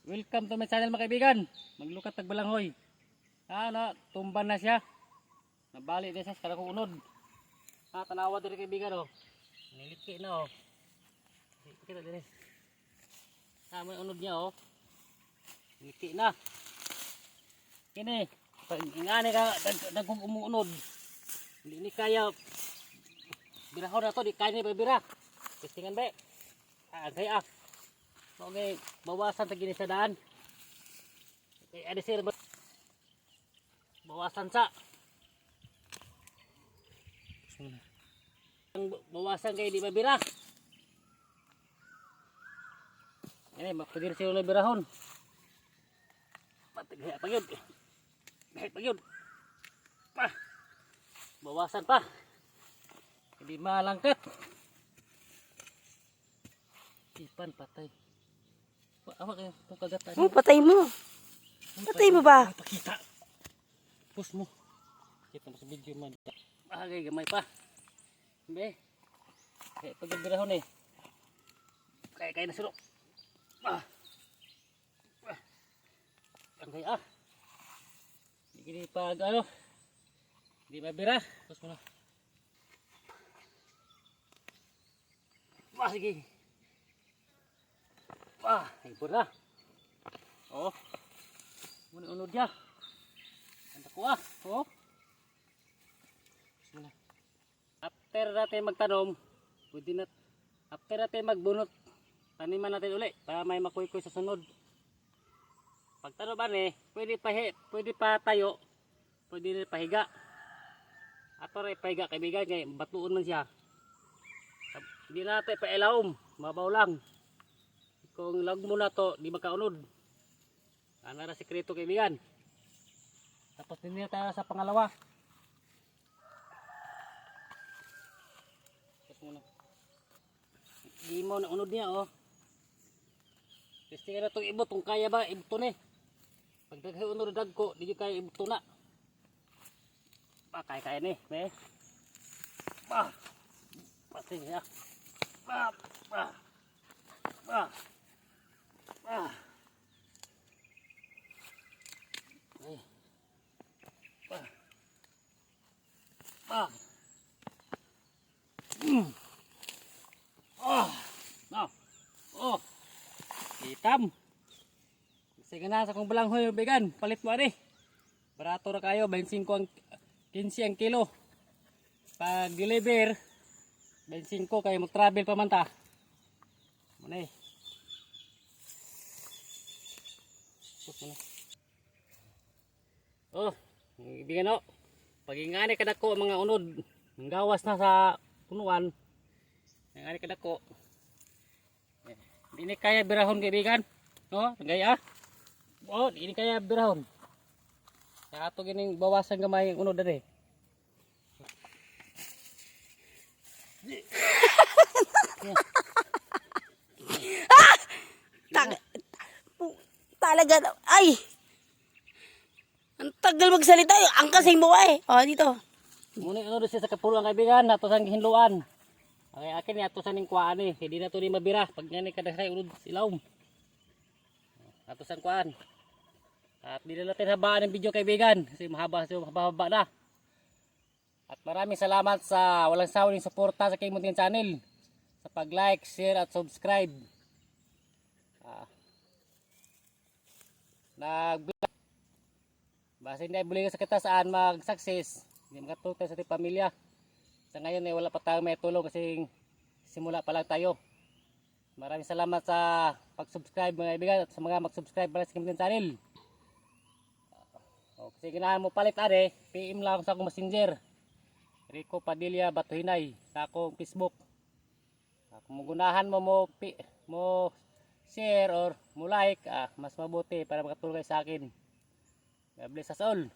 Welcome to my channel mga kaibigan. Maglukat tagbalanghoy. Tumban na siya. Nabali na siya sa kanang unod. Tanawa diri kaibigan oh. Niliki na oh. Kita diri. May unod niya oh. Niliki na. Kini, pag ingani ka nagumuunod. Hindi ni kaya birahon na to, di kaya ni babira. Testingan be. Kaya okay, bawasan ta gini sa daan. Okay, ada sir. Bawasan sa. Bawasan kay di mabira. Ini mapadir siya na birahon. Patagaya pa yun. Gahit pa yun. Bawasan pa. Hindi malangkat. Ipan patay. Awak kayo itong kagatan. Patay mo. Patay mo ba? Pakita. Pus mo. Kita mo sa video man. Bagay, gamay pa. Be. Kaya pagbibirahon eh. Kaya na silo. Ang kaya Hindi pag ano. Hindi mabira. Pus mo na. Sige. Ipon na. Oh. Unod niya. Anda ko oh. After natin magtanom, pwede na. After natin magbunot, taniman natin uli para may makuy-kuy sa sunod. Pagtanom eh, pwede pa tayo, pwede rin pahiga. Ato rin pahiga kaibigan, kaya batuon man siya. Hindi natin pailawom, mabaw lang. Kung lag mo na to, di makaunod. Ano na sikreto kaibigan. Tapos din tayo sa pangalawa. Tapos muna. Di mo na unod niya oh. Testingan na itong ibot, kung kaya ba, ibto na eh. Pag nagkaunod dag ko, di kaya ibto na. Kaya na eh. Pati niya. Hitam. Sige na sa kong balanghoy bigan, palit mo ari. Barato ra kayo, 25 ang 15 ang kilo. Pag deliver 25 kayo mag-travel pa man ta. Muna eh. Oh, ibigan o. Pag ingani kadako ang mga unod, gawas na sa punuan. Ingani kadako. Hindi kaya birahon kaibigan. No, gaya. Oh, hindi kaya birahon. Kaya ato gining bawasan gamay ang unod dere. Talaga ay. Ang tagal magsalita, ang kasing mo eh. Oh, dito. Muna ano siya sa kapuluan kaibigan, ato sang hinluan. Okay, akin ato sa ning kuan eh, hindi na to ni mabira pag ngani kada kay unod silawom. Ato sang kuan. At di na natin habaan ng video kaibigan kasi mahaba na. At maraming salamat sa walang sawing suporta sa King Muntin Channel. Sa pag-like, share at subscribe. Basta hindi bulig sa kita saan mag-success, hindi makatulong sa ating pamilya. Sa ngayon wala pa tayong may tulong kasi simula pa lang tayo. Maraming salamat sa pag-subscribe mga kaibigan at sa mga mag-subscribe para sa King Muntin Channel. Kasi ginahan mo palit PM lang sa akong messenger. Rico Padilla Batuhinay sa akong Facebook. Kung magunahan mo share or mo like, mas mabuti para makatulong kayo sa akin. God bless us all.